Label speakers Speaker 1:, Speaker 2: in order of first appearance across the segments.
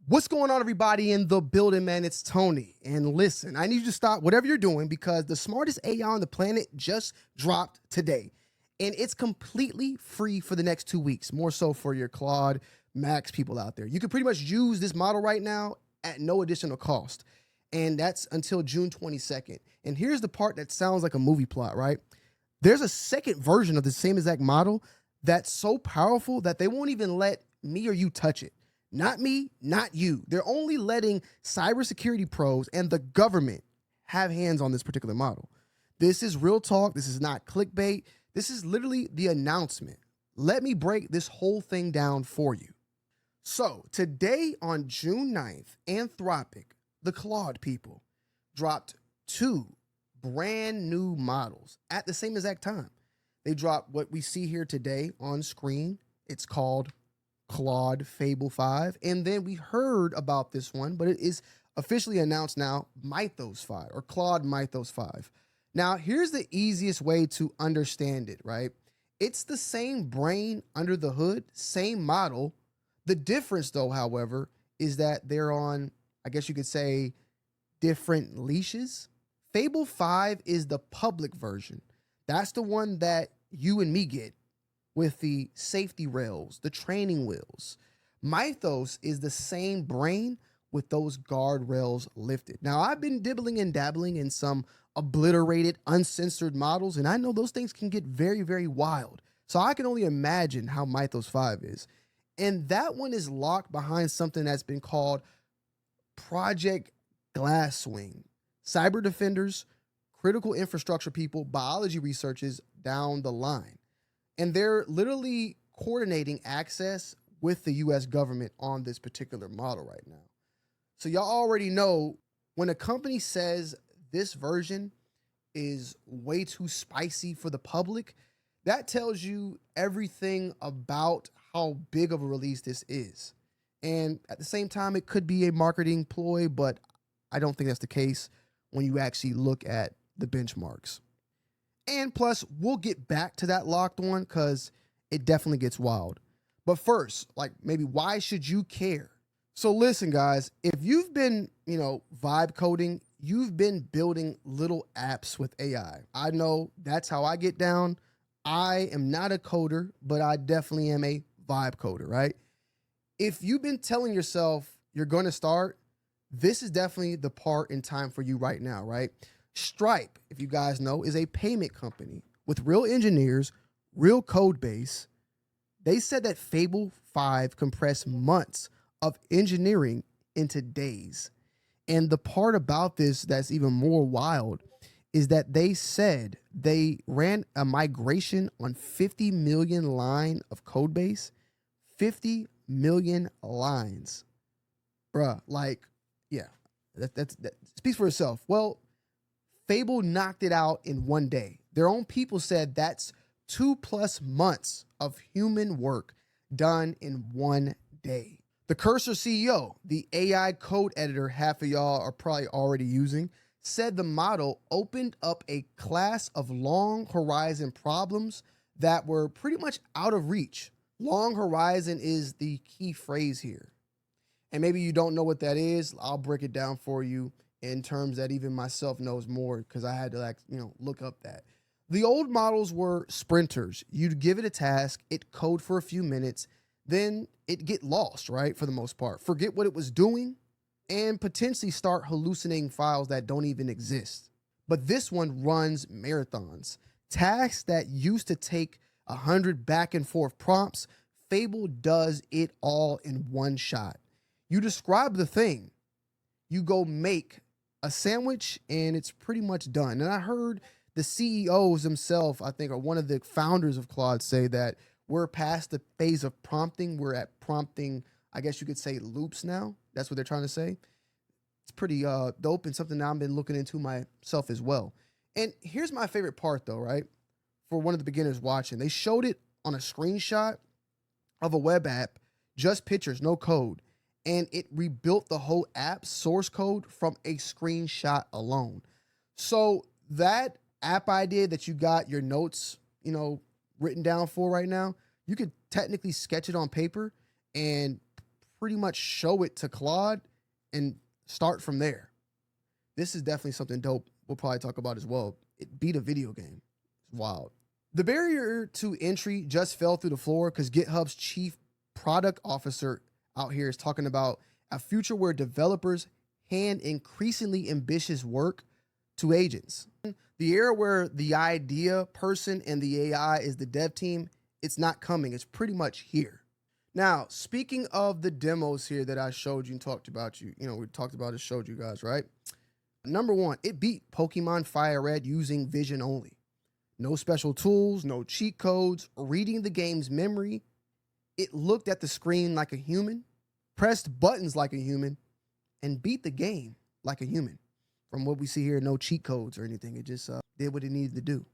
Speaker 1: What's going on, everybody in the building, man? It's Tony. And listen, I need you to stop whatever you're doing because the smartest AI on the planet just dropped today. And it's completely free for the next 2 weeks, more so for your Claude Max people out there. You can pretty much use this model right now at no additional cost. And that's until June 22nd. And here's the part that sounds like a movie plot, right? There's a second version of the same exact model that's so powerful that they won't even let me or you touch it. Not me, not you. They're only letting cybersecurity pros and the government have hands on this particular model. This is real talk. This is not clickbait. This is literally the announcement. Let me break this whole thing down for you. So today on June 9th, Anthropic, the Claude people, dropped two brand new models at the same exact time. They dropped what we see here today on screen. It's called Claude Fable 5. And then we heard about this one, but it is officially announced now, Mythos 5 or Claude Mythos 5. Now, here's the easiest way to understand it, right? It's the same brain under the hood, same model. The difference, though, however, is that they're on, I guess you could say, different leashes. Fable 5 is the public version. That's the one that you and me get, with the safety rails, the training wheels. Mythos is the same brain with those guardrails lifted. Now, I've been dibbling and dabbling in some obliterated, uncensored models, and I know those things can get very, very wild. So I can only imagine how Mythos 5 is. And that one is locked behind something that's been called Project Glasswing. Cyber defenders, critical infrastructure people, biology researchers down the line. And they're literally coordinating access with the US government on this particular model right now. So y'all already know when a company says this version is way too spicy for the public, that tells you everything about how big of a release this is. And at the same time, it could be a marketing ploy, but I don't think that's the case when you actually look at the benchmarks. And plus, we'll get back to that locked one because it definitely gets wild. But first, like maybe why should you care? So listen, guys, if you've been, vibe coding, you've been building little apps with AI. I know that's how I get down. I am not a coder, but I definitely am a vibe coder, right? If you've been telling yourself you're going to start, this is definitely the part in time for you right now, right? Stripe, if you guys know, is a payment company with real engineers, real code base. They said that Fable 5 compressed months of engineering into days. And the part about this that's even more wild is that they said they ran a migration on 50 million line of code base, 50 million lines. Bruh, that speaks for itself. Well, Fable knocked it out in one day. Their own people said that's 2+ months of human work done in one day. The Cursor CEO, the AI code editor half of y'all are probably already using, said the model opened up a class of long horizon problems that were pretty much out of reach. Long horizon is the key phrase here. And maybe you don't know what that is. I'll break it down for you in terms that even myself knows more because I had to look up that. The old models were sprinters. You'd give it a task, it code for a few minutes, then it get lost, right? For the most part, forget what it was doing and potentially start hallucinating files that don't even exist. But this one runs marathons. Tasks that used to take 100 back and forth prompts, Fable does it all in one shot. You describe the thing, you go make a sandwich, and it's pretty much done. And I heard the CEOs themselves, I think, or one of the founders of Claude say that we're past the phase of prompting. We're at prompting, I guess you could say, loops now. That's what they're trying to say. It's pretty dope and something that I've been looking into myself as well. And here's my favorite part, though, right? For one of the beginners watching, they showed it on a screenshot of a web app, just pictures, no code. And it rebuilt the whole app source code from a screenshot alone. So that app idea that you got your notes, written down for right now, you could technically sketch it on paper and pretty much show it to Claude and start from there. This is definitely something dope we'll probably talk about as well. It beat a video game. It's wild. The barrier to entry just fell through the floor because GitHub's chief product officer out here is talking about a future where developers hand increasingly ambitious work to agents. The era where the idea person and the AI is the dev team, it's not coming. It's pretty much here. Now, speaking of the demos here that I showed you and talked about we talked about and showed you guys, right? Number one, it beat Pokemon Fire Red using vision only. No special tools, no cheat codes, reading the game's memory. It looked at the screen like a human, pressed buttons like a human, and beat the game like a human. From what we see here, no cheat codes or anything. It just did what it needed to do.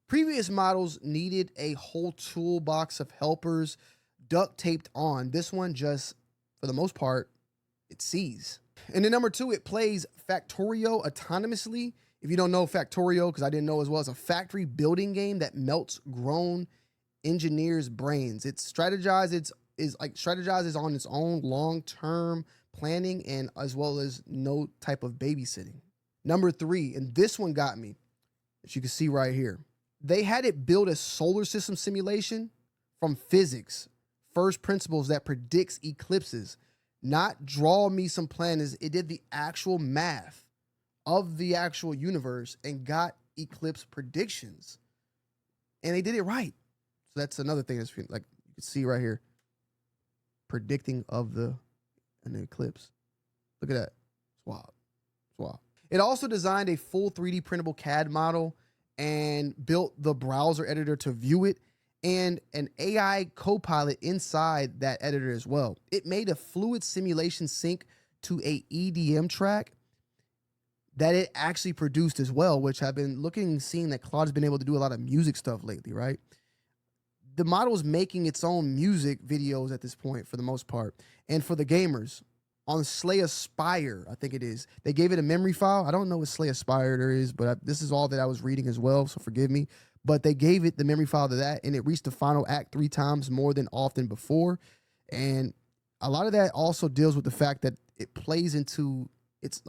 Speaker 1: Previous models needed a whole toolbox of helpers duct taped on. This one just, for the most part, it sees. And then number two, it plays Factorio autonomously. If you don't know Factorio, because I didn't know as well, it's a factory building game that melts grown engineers' brains. It strategizes on its own long-term planning and as well as no type of babysitting. Number three, and this one got me, as you can see right here. They had it build a solar system simulation from physics, first principles that predicts eclipses, not draw me some planets. It did the actual math of the actual universe and got eclipse predictions. And they did it right. So that's another thing that's like you can see right here. Predicting of an eclipse. Look at that. It's wild. It's wild. It also designed a full 3D printable CAD model and built the browser editor to view it and an AI copilot inside that editor as well. It made a fluid simulation sync to a EDM track that it actually produced as well, which I've been seeing that Claude's been able to do a lot of music stuff lately, right? The model is making its own music videos at this point for the most part. And for the gamers, on Slay Aspire, I think it is, they gave it a memory file. I don't know what Slay Aspire there is, but this is all that I was reading as well, so forgive me. But they gave it the memory file to that, and it reached the final act 3 times more than often before. And a lot of that also deals with the fact that it plays into, it's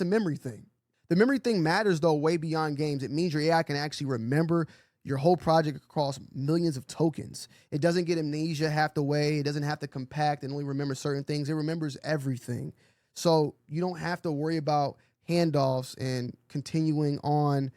Speaker 1: a memory thing. The memory thing matters, though, way beyond games. It means your AI can actually remember your whole project across millions of tokens. It doesn't get amnesia half the way. It doesn't have to compact and only remember certain things. It remembers everything. So you don't have to worry about handoffs and continuing on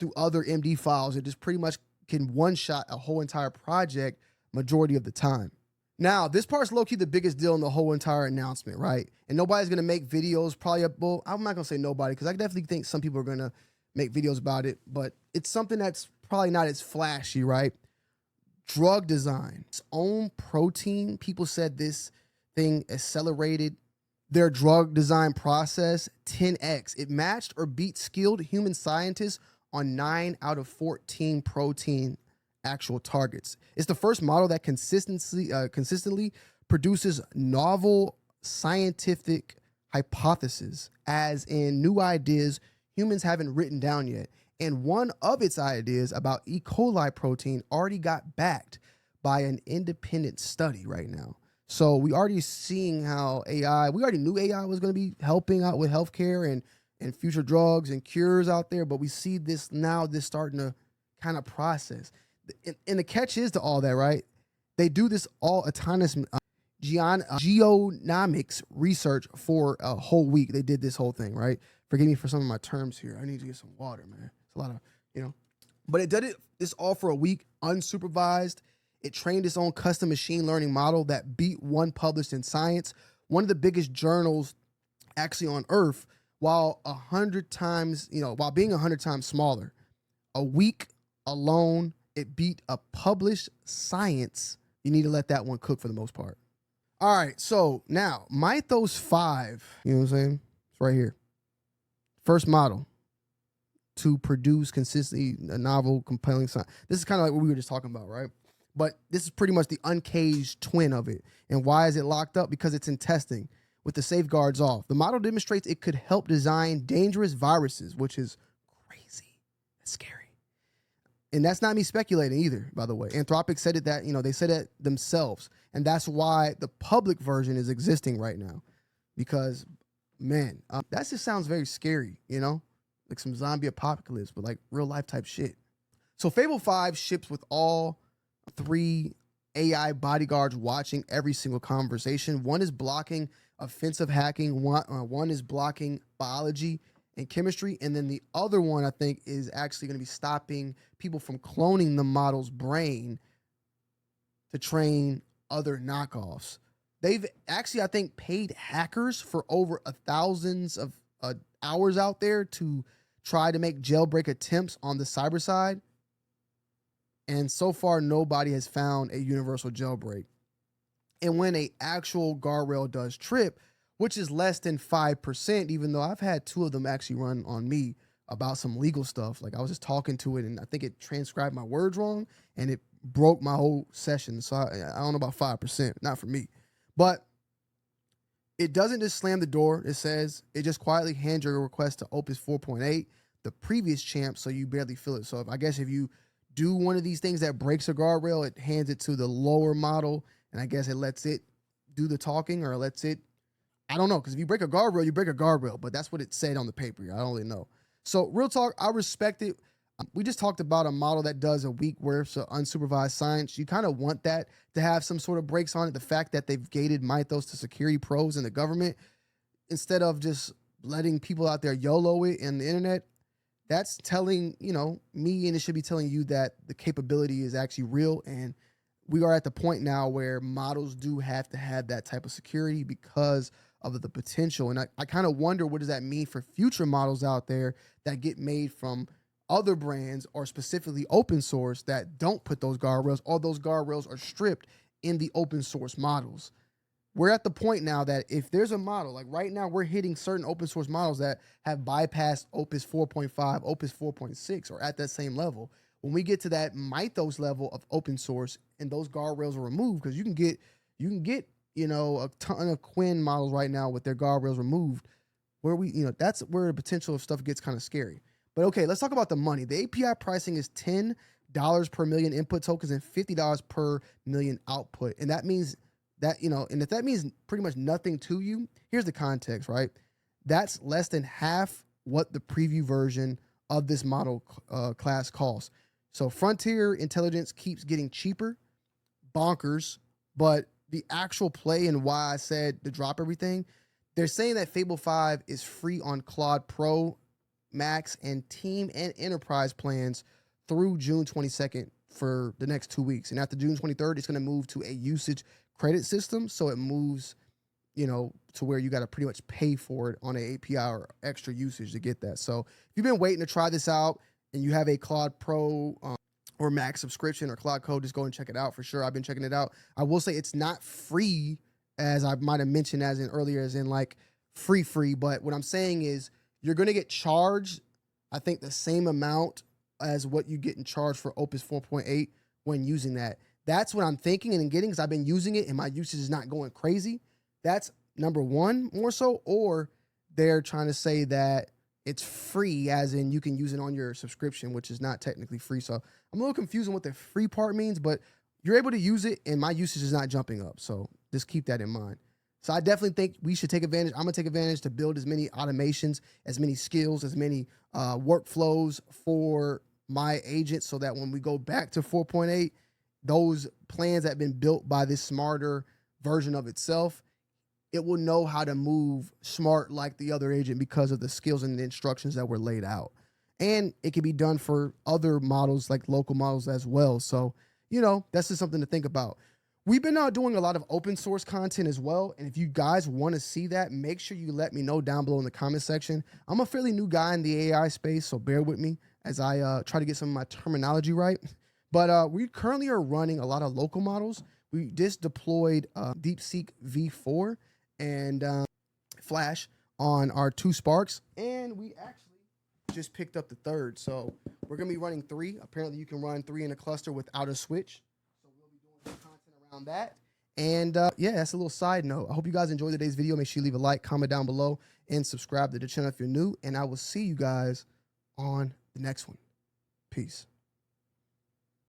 Speaker 1: through other MD files. It just pretty much can one-shot a whole entire project majority of the time. Now, this part's low-key the biggest deal in the whole entire announcement, right? And nobody's going to make videos probably, well, I'm not going to say nobody because I definitely think some people are going to make videos about it, but it's something that's probably not as flashy, right? Drug design, its own protein. People said this thing accelerated their drug design process 10x. It matched or beat skilled human scientists on 9 out of 14 protein actual targets. It's the first model that consistently produces novel scientific hypotheses, as in new ideas humans haven't written down yet. And one of its ideas about E. coli protein already got backed by an independent study right now. So we already seeing how we already knew AI was going to be helping out with healthcare and future drugs and cures out there, but we see this now, this starting to kind of process. And the catch is to all that, right? They do this all autonomous genomics research for a whole week. They did this whole thing, right? Forgive me for some of my terms here. I need to get some water, man. It's a lot of, But it did this all for a week, unsupervised. It trained its own custom machine learning model that beat one published in Science, one of the biggest journals actually on Earth, while being 100 times smaller. A week alone, it beat a published Science. You need to let that one cook for the most part. All right, so now Mythos 5, you know what I'm saying? It's right here. First model to produce consistently a novel, compelling science. This is kind of like what we were just talking about, right? But this is pretty much the uncaged twin of it. And why is it locked up? Because it's in testing with the safeguards off. The model demonstrates it could help design dangerous viruses, which is crazy. It's scary. And that's not me speculating either, by the way. Anthropic said it that, they said it themselves. And that's why the public version is existing right now. Because, man, that just sounds very scary, like some zombie apocalypse, but like real life type shit. So Fable 5 ships with all 3 AI bodyguards watching every single conversation. One is blocking offensive hacking, one is blocking biology and chemistry, and then the other one, I think, is actually going to be stopping people from cloning the model's brain to train other knockoffs. They've actually, I think, paid hackers for over thousands of hours out there to try to make jailbreak attempts on the cyber side. And so far, nobody has found a universal jailbreak. And when a actual guardrail does trip, which is less than 5%, even though I've had 2 of them actually run on me about some legal stuff. Like I was just talking to it and I think it transcribed my words wrong and it broke my whole session. So I don't know about 5%, not for me. But it doesn't just slam the door. It says it just quietly hands your request to Opus 4.8, the previous champ, so you barely feel it. So if you do one of these things that breaks a guardrail, it hands it to the lower model, and I guess it lets it do the talking or lets it, I don't know, because if you break a guardrail, you break a guardrail, but that's what it said on the paper. I don't really know. So real talk, I respect it. We just talked about a model that does a week worth of unsupervised science. You kind of want that to have some sort of breaks on it. The fact that they've gated Mythos to security pros in the government, instead of just letting people out there YOLO it in the internet, that's telling, me, and it should be telling you that the capability is actually real. And we are at the point now where models do have to have that type of security because of the potential. And I kind of wonder, what does that mean for future models out there that get made from other brands or specifically open source that don't put those guardrails, or those guardrails are stripped in the open source models? We're at the point now that if there's a model, like right now we're hitting certain open source models that have bypassed Opus 4.5, Opus 4.6, or at that same level. When we get to that Mythos level of open source and those guardrails are removed, because you can get a ton of Quinn models right now with their guardrails removed, where that's where the potential of stuff gets kind of scary. But okay, let's talk about the money. The API pricing is $10 per million input tokens and $50 per million output. And that means that, and if that means pretty much nothing to you, here's the context, right? That's less than half what the preview version of this model class costs. So Frontier Intelligence keeps getting cheaper, bonkers, but the actual play and why I said to drop everything, they're saying that Fable 5 is free on Claude Pro, Max, and Team and Enterprise plans through June 22nd for the next 2 weeks. And after June 23rd, it's going to move to a usage credit system. So it moves, to where you got to pretty much pay for it on an API or extra usage to get that. So if you've been waiting to try this out and you have a Claude Pro or Max subscription or Claude Code, just go and check it out for sure. I've been checking it out. I will say it's not free, as I might have mentioned as in like free, but what I'm saying is you're going to get charged, I think, the same amount as what you get in charge for Opus 4.8 when using that. That's what I'm thinking and getting, because I've been using it and my usage is not going crazy. That's number one, more so. Or they're trying to say that it's free, as in you can use it on your subscription, which is not technically free. So I'm a little confused on what the free part means, but you're able to use it and my usage is not jumping up. So just keep that in mind. So I definitely think we should take advantage. I'm going to take advantage to build as many automations, as many skills, as many workflows for my agent, so that when we go back to 4.8, those plans that have been built by this smarter version of itself, it will know how to move smart like the other agent because of the skills and the instructions that were laid out. And it can be done for other models, like local models as well. So, that's just something to think about. We've been doing a lot of open source content as well. And if you guys want to see that, make sure you let me know down below in the comment section. I'm a fairly new guy in the AI space, so bear with me as I try to get some of my terminology right. But we currently are running a lot of local models. We just deployed DeepSeek V4 and Flash on our 2 Sparks. And we actually just picked up the 3rd. So we're going to be running 3. Apparently you can run 3 in a cluster without a switch. So we'll be doing some content around that. And yeah, that's a little side note. I hope you guys enjoyed today's video. Make sure you leave a like, comment down below, and subscribe to the channel if you're new. And I will see you guys on the next one. Peace.